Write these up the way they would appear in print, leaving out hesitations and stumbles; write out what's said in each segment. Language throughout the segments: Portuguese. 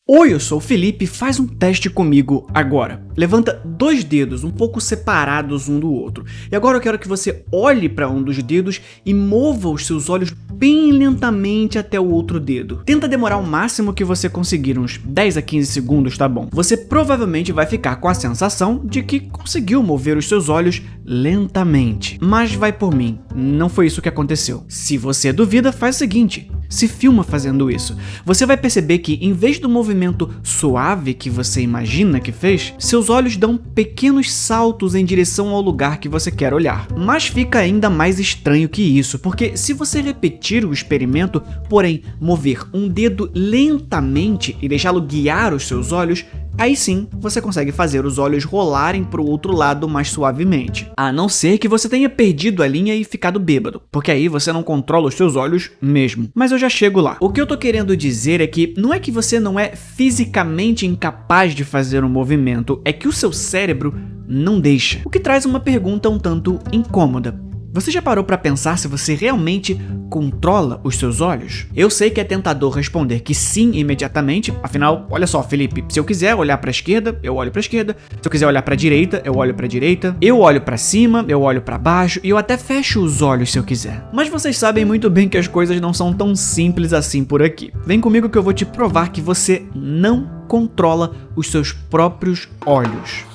Oi, eu sou o Felipe, faz um teste comigo agora. Levanta 2 dedos um pouco separados um do outro. E agora eu quero que você olhe para um dos dedos e mova os seus olhos bem lentamente até o outro dedo. Tenta demorar o máximo que você conseguir, uns 10 a 15 segundos, tá bom? Você provavelmente vai ficar com a sensação de que conseguiu mover os seus olhos lentamente. Mas vai por mim, não foi isso que aconteceu. Se você duvida, faz o seguinte. Se filma fazendo isso. Você vai perceber que, em vez do movimento suave que você imagina que fez, seus olhos dão pequenos saltos em direção ao lugar que você quer olhar. Mas fica ainda mais estranho que isso, porque se você repetir o experimento, porém mover um dedo lentamente e deixá-lo guiar os seus olhos, aí sim, você consegue fazer os olhos rolarem para o outro lado mais suavemente. A não ser que você tenha perdido a linha e ficado bêbado, porque aí você não controla os seus olhos mesmo. Mas eu já chego lá. O que eu tô querendo dizer é que não é que você não é fisicamente incapaz de fazer um movimento, é que o seu cérebro não deixa. O que traz uma pergunta um tanto incômoda. Você já parou para pensar se você realmente controla os seus olhos? Eu sei que é tentador responder que sim imediatamente, afinal, olha só, Felipe, se eu quiser olhar para a esquerda, eu olho para a esquerda, se eu quiser olhar para a direita, eu olho para a direita, eu olho para cima, eu olho para baixo e eu até fecho os olhos se eu quiser. Mas vocês sabem muito bem que as coisas não são tão simples assim por aqui. Vem comigo que eu vou te provar que você não controla os seus próprios olhos.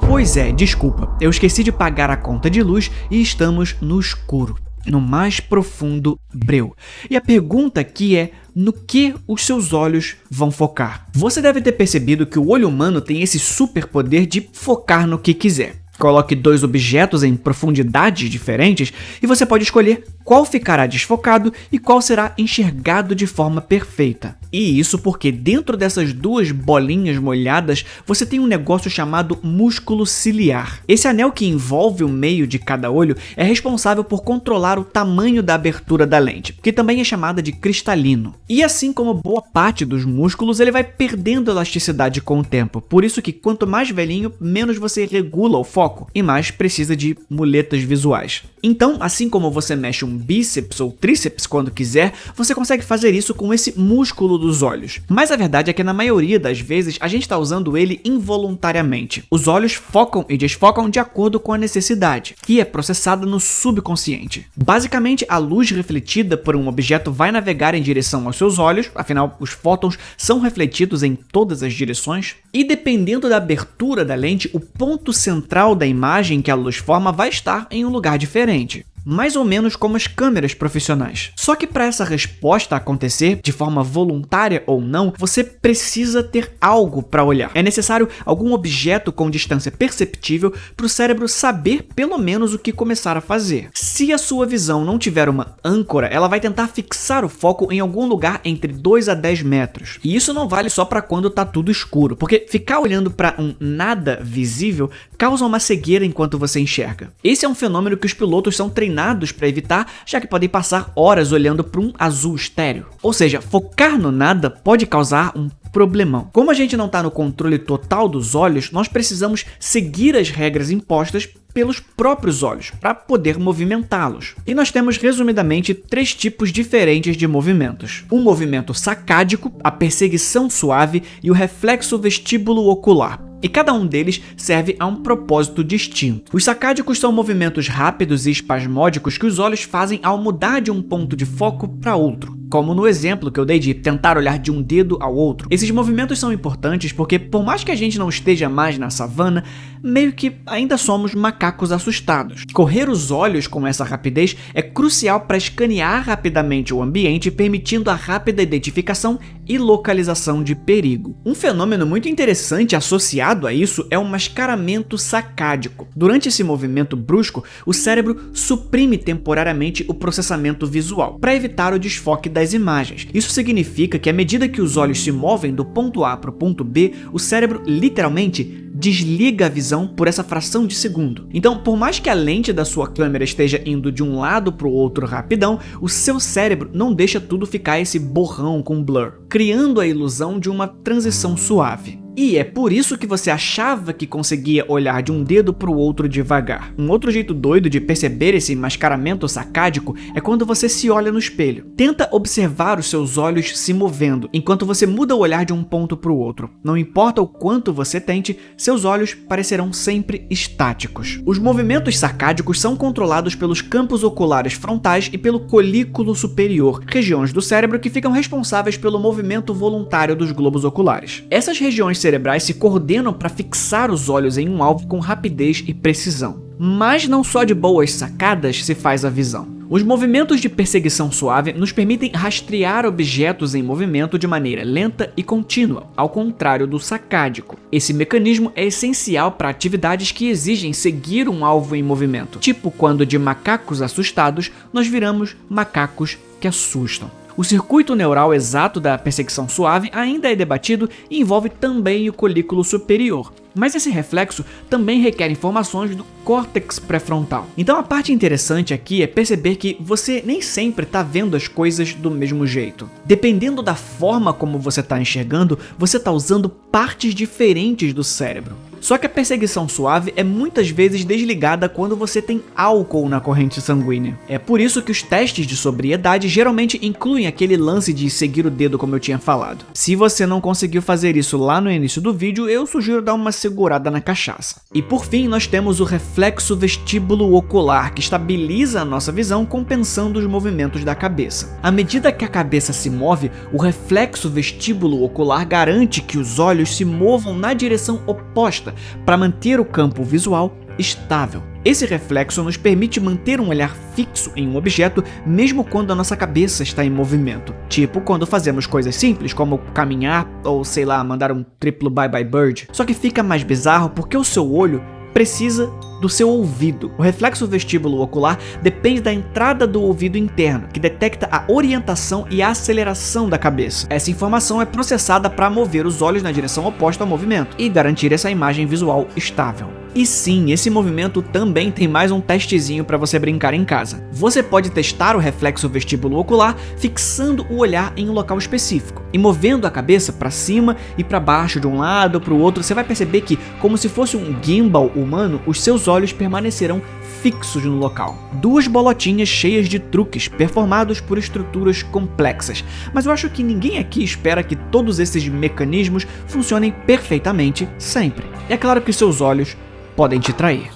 Pois é, desculpa, eu esqueci de pagar a conta de luz e estamos no escuro, no mais profundo breu. E a pergunta aqui é, no que os seus olhos vão focar? Você deve ter percebido que o olho humano tem esse superpoder de focar no que quiser. Coloque 2 objetos em profundidades diferentes e você pode escolher qual ficará desfocado e qual será enxergado de forma perfeita. E isso porque dentro dessas 2 bolinhas molhadas você tem um negócio chamado músculo ciliar. Esse anel que envolve o meio de cada olho é responsável por controlar o tamanho da abertura da lente, que também é chamada de cristalino. E assim como boa parte dos músculos, ele vai perdendo elasticidade com o tempo. Por isso que quanto mais velhinho, menos você regula o foco e mais precisa de muletas visuais. Então, assim como você mexe um bíceps ou tríceps quando quiser, você consegue fazer isso com esse músculo dos olhos. Mas a verdade é que na maioria das vezes a gente está usando ele involuntariamente. Os olhos focam e desfocam de acordo com a necessidade, que é processada no subconsciente. Basicamente, a luz refletida por um objeto vai navegar em direção aos seus olhos, afinal, os fótons são refletidos em todas as direções, e dependendo da abertura da lente, o ponto central da imagem que a luz forma vai estar em um lugar diferente. Mais ou menos como as câmeras profissionais. Só que para essa resposta acontecer, de forma voluntária ou não, você precisa ter algo para olhar. É necessário algum objeto com distância perceptível para o cérebro saber pelo menos o que começar a fazer. Se a sua visão não tiver uma âncora, ela vai tentar fixar o foco em algum lugar entre 2 a 10 metros. E isso não vale só para quando tá tudo escuro, porque ficar olhando para um nada visível causa uma cegueira enquanto você enxerga. Esse é um fenômeno que os pilotos são treinados para evitar, já que podem passar horas olhando para um azul estéreo. Ou seja, focar no nada pode causar um problemão. Como a gente não está no controle total dos olhos, nós precisamos seguir as regras impostas pelos próprios olhos, para poder movimentá-los. E nós temos, resumidamente, 3 tipos diferentes de movimentos. O movimento sacádico, a perseguição suave e o reflexo vestíbulo ocular. E cada um deles serve a um propósito distinto. Os sacádicos são movimentos rápidos e espasmódicos que os olhos fazem ao mudar de um ponto de foco para outro, como no exemplo que eu dei de tentar olhar de um dedo ao outro. Esses movimentos são importantes porque, por mais que a gente não esteja mais na savana, meio que ainda somos macacos assustados. Correr os olhos com essa rapidez é crucial para escanear rapidamente o ambiente, permitindo a rápida identificação e localização de perigo. Um fenômeno muito interessante associado a isso é o mascaramento sacádico. Durante esse movimento brusco, o cérebro suprime temporariamente o processamento visual, para evitar o desfoque das imagens. Isso significa que à medida que os olhos se movem do ponto A para o ponto B, o cérebro literalmente desliga a visão por essa fração de segundo. Então, por mais que a lente da sua câmera esteja indo de um lado para o outro rapidão, o seu cérebro não deixa tudo ficar esse borrão com blur, criando a ilusão de uma transição suave. E é por isso que você achava que conseguia olhar de um dedo para o outro devagar. Um outro jeito doido de perceber esse mascaramento sacádico é quando você se olha no espelho. Tenta observar os seus olhos se movendo, enquanto você muda o olhar de um ponto para o outro. Não importa o quanto você tente, seus olhos parecerão sempre estáticos. Os movimentos sacádicos são controlados pelos campos oculares frontais e pelo colículo superior, regiões do cérebro que ficam responsáveis pelo movimento voluntário dos globos oculares. Essas regiões cerebrais se coordenam para fixar os olhos em um alvo com rapidez e precisão. Mas não só de boas sacadas se faz a visão. Os movimentos de perseguição suave nos permitem rastrear objetos em movimento de maneira lenta e contínua, ao contrário do sacádico. Esse mecanismo é essencial para atividades que exigem seguir um alvo em movimento, tipo quando de macacos assustados nós viramos macacos que assustam. O circuito neural exato da perseguição suave ainda é debatido e envolve também o colículo superior, mas esse reflexo também requer informações do córtex pré-frontal. Então a parte interessante aqui é perceber que você nem sempre está vendo as coisas do mesmo jeito. Dependendo da forma como você está enxergando, você está usando partes diferentes do cérebro. Só que a perseguição suave é muitas vezes desligada quando você tem álcool na corrente sanguínea. É por isso que os testes de sobriedade geralmente incluem aquele lance de seguir o dedo, como eu tinha falado. Se você não conseguiu fazer isso lá no início do vídeo, eu sugiro dar uma segurada na cachaça. E por fim, nós temos o reflexo vestíbulo ocular, que estabiliza a nossa visão compensando os movimentos da cabeça. À medida que a cabeça se move, o reflexo vestíbulo ocular garante que os olhos se movam na direção oposta para manter o campo visual estável. Esse reflexo nos permite manter um olhar fixo em um objeto mesmo quando a nossa cabeça está em movimento. Tipo quando fazemos coisas simples como caminhar ou, sei lá, mandar um triplo bye bye bird. Só que fica mais bizarro porque o seu olho precisa do seu ouvido. O reflexo vestíbulo ocular depende da entrada do ouvido interno, que detecta a orientação e a aceleração da cabeça. Essa informação é processada para mover os olhos na direção oposta ao movimento e garantir essa imagem visual estável. E sim, esse movimento também tem mais um testezinho para você brincar em casa. Você pode testar o reflexo vestíbulo ocular fixando o olhar em um local específico e movendo a cabeça para cima e para baixo de um lado para o outro. Você vai perceber que, como se fosse um gimbal humano, os seus olhos permanecerão fixos no local. Duas bolotinhas cheias de truques performados por estruturas complexas, mas eu acho que ninguém aqui espera que todos esses mecanismos funcionem perfeitamente sempre. É claro que seus olhos podem te trair.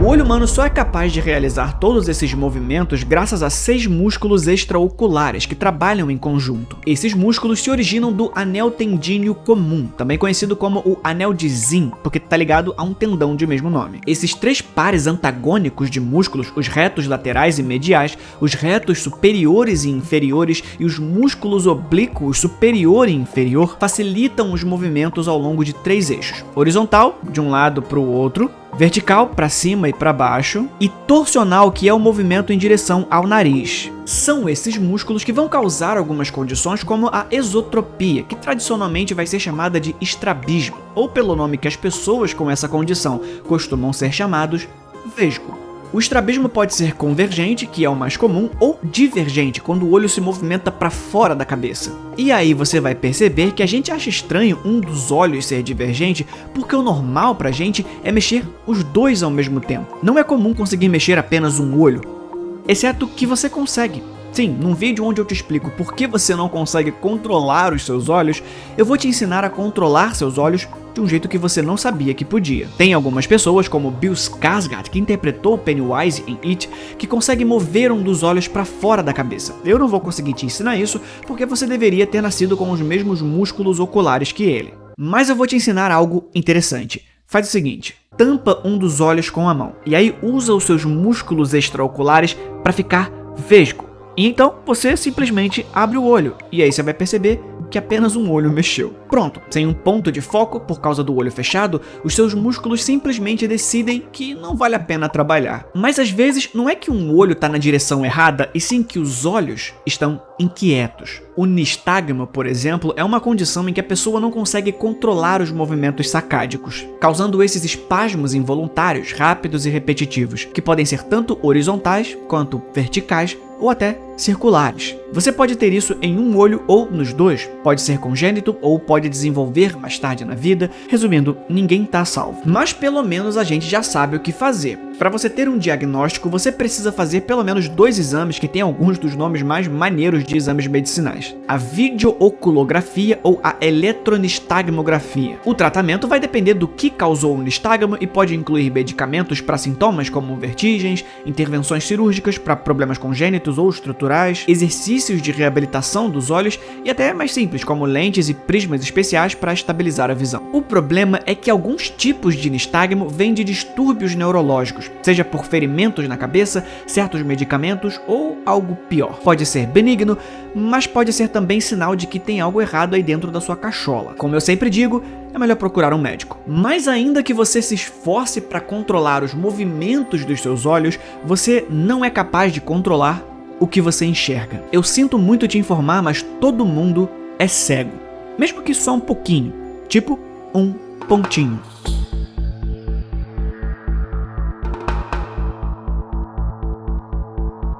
O olho humano só é capaz de realizar todos esses movimentos graças a 6 músculos extraoculares que trabalham em conjunto. Esses músculos se originam do anel tendíneo comum, também conhecido como o anel de Zinn, porque está ligado a um tendão de mesmo nome. Esses 3 pares antagônicos de músculos, os retos laterais e mediais, os retos superiores e inferiores e os músculos oblíquos superior e inferior, facilitam os movimentos ao longo de 3 eixos: horizontal, de um lado para o outro, vertical, para cima e para baixo, e torsional, que é o movimento em direção ao nariz. São esses músculos que vão causar algumas condições como a esotropia, que tradicionalmente vai ser chamada de estrabismo, ou pelo nome que as pessoas com essa condição costumam ser chamados, vesgo. O estrabismo pode ser convergente, que é o mais comum, ou divergente, quando o olho se movimenta para fora da cabeça. E aí você vai perceber que a gente acha estranho um dos olhos ser divergente, porque o normal pra gente é mexer os dois ao mesmo tempo. Não é comum conseguir mexer apenas um olho, exceto que você consegue. Sim, num vídeo onde eu te explico por que você não consegue controlar os seus olhos, eu vou te ensinar a controlar seus olhos de um jeito que você não sabia que podia. Tem algumas pessoas, como Bill Skarsgård, que interpretou Pennywise em It, que consegue mover um dos olhos para fora da cabeça. Eu não vou conseguir te ensinar isso, porque você deveria ter nascido com os mesmos músculos oculares que ele. Mas eu vou te ensinar algo interessante. Faz o seguinte: tampa um dos olhos com a mão, e aí usa os seus músculos extraoculares para ficar vesgo. E então você simplesmente abre o olho, e aí você vai perceber que apenas um olho mexeu. Pronto, sem um ponto de foco por causa do olho fechado, os seus músculos simplesmente decidem que não vale a pena trabalhar. Mas às vezes não é que um olho está na direção errada, e sim que os olhos estão inquietos. O nistagmo, por exemplo, é uma condição em que a pessoa não consegue controlar os movimentos sacádicos, causando esses espasmos involuntários, rápidos e repetitivos, que podem ser tanto horizontais quanto verticais ou até circulares. Você pode ter isso em um olho ou nos dois, pode ser congênito ou pode desenvolver mais tarde na vida. Resumindo, ninguém tá salvo. Mas pelo menos a gente já sabe o que fazer. Para você ter um diagnóstico, você precisa fazer pelo menos 2 exames que têm alguns dos nomes mais maneiros de exames medicinais: a videooculografia ou a eletronistagmografia. O tratamento vai depender do que causou o nistagmo e pode incluir medicamentos para sintomas como vertigens, intervenções cirúrgicas para problemas congênitos ou estruturais, exercícios de reabilitação dos olhos e até mais simples, como lentes e prismas especiais para estabilizar a visão. O problema é que alguns tipos de nistagmo vêm de distúrbios neurológicos, seja por ferimentos na cabeça, certos medicamentos ou algo pior. Pode ser benigno, mas pode ser também sinal de que tem algo errado aí dentro da sua cachola. Como eu sempre digo, é melhor procurar um médico. Mas ainda que você se esforce para controlar os movimentos dos seus olhos, você não é capaz de controlar o que você enxerga. Eu sinto muito te informar, mas todo mundo é cego. Mesmo que só um pouquinho, tipo um pontinho.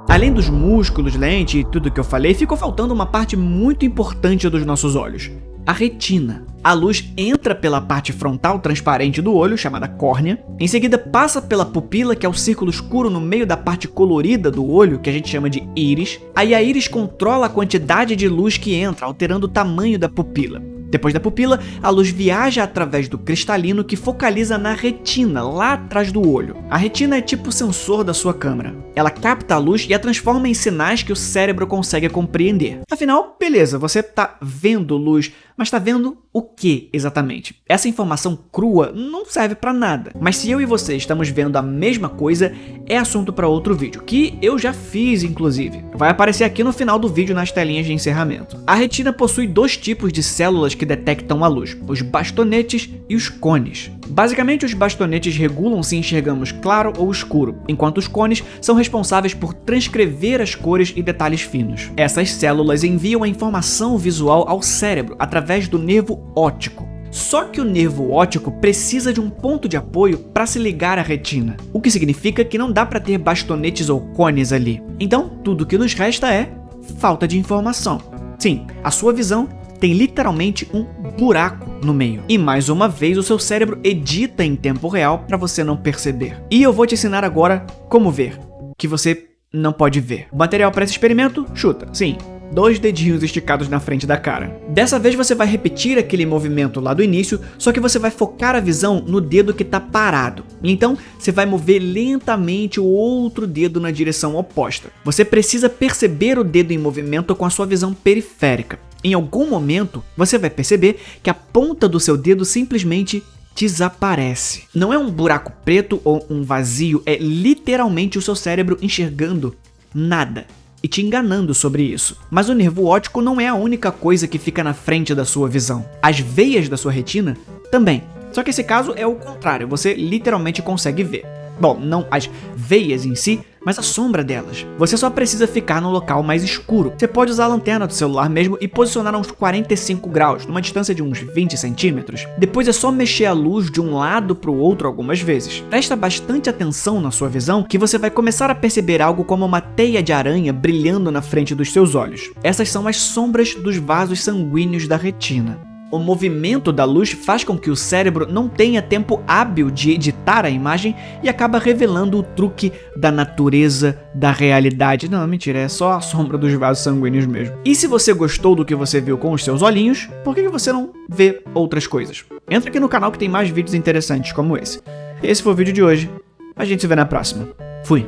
Além dos músculos, lente e tudo que eu falei, ficou faltando uma parte muito importante dos nossos olhos: a retina. A luz entra pela parte frontal transparente do olho, chamada córnea, em seguida passa pela pupila, que é o círculo escuro no meio da parte colorida do olho, que a gente chama de íris. Aí a íris controla a quantidade de luz que entra, alterando o tamanho da pupila. Depois da pupila, a luz viaja através do cristalino, que focaliza na retina, lá atrás do olho. A retina é tipo o sensor da sua câmera. Ela capta a luz e a transforma em sinais que o cérebro consegue compreender. Afinal, beleza, você tá vendo luz, mas tá vendo o que exatamente? Essa informação crua não serve pra nada. Mas se eu e você estamos vendo a mesma coisa, é assunto para outro vídeo, que eu já fiz inclusive. Vai aparecer aqui no final do vídeo nas telinhas de encerramento. A retina possui 2 tipos de células que detectam a luz: os bastonetes e os cones. Basicamente, os bastonetes regulam se enxergamos claro ou escuro, enquanto os cones são responsáveis por transcrever as cores e detalhes finos. Essas células enviam a informação visual ao cérebro através do nervo óptico. Só que o nervo óptico precisa de um ponto de apoio para se ligar à retina, o que significa que não dá para ter bastonetes ou cones ali. Então, tudo que nos resta é falta de informação. Sim, a sua visão tem literalmente um buraco no meio. E mais uma vez o seu cérebro edita em tempo real para você não perceber. E eu vou te ensinar agora como ver, que você não pode ver. O material para esse experimento? Chuta. Sim, 2 dedinhos esticados na frente da cara. Dessa vez você vai repetir aquele movimento lá do início, só que você vai focar a visão no dedo que está parado. Então, você vai mover lentamente o outro dedo na direção oposta. Você precisa perceber o dedo em movimento com a sua visão periférica. Em algum momento, você vai perceber que a ponta do seu dedo simplesmente desaparece. Não é um buraco preto ou um vazio, é literalmente o seu cérebro enxergando nada e te enganando sobre isso. Mas o nervo óptico não é a única coisa que fica na frente da sua visão. As veias da sua retina também. Só que esse caso é o contrário, você literalmente consegue ver. Bom, não as veias em si, mas a sombra delas. Você só precisa ficar no local mais escuro. Você pode usar a lanterna do celular mesmo e posicionar a uns 45 graus, numa distância de uns 20 centímetros. Depois é só mexer a luz de um lado para o outro algumas vezes. Presta bastante atenção na sua visão, que você vai começar a perceber algo como uma teia de aranha brilhando na frente dos seus olhos. Essas são as sombras dos vasos sanguíneos da retina. O movimento da luz faz com que o cérebro não tenha tempo hábil de editar a imagem e acaba revelando o truque da natureza da realidade. Não, mentira, é só a sombra dos vasos sanguíneos mesmo. E se você gostou do que você viu com os seus olhinhos, por que você não vê outras coisas? Entra aqui no canal que tem mais vídeos interessantes como esse. Esse foi o vídeo de hoje. A gente se vê na próxima. Fui!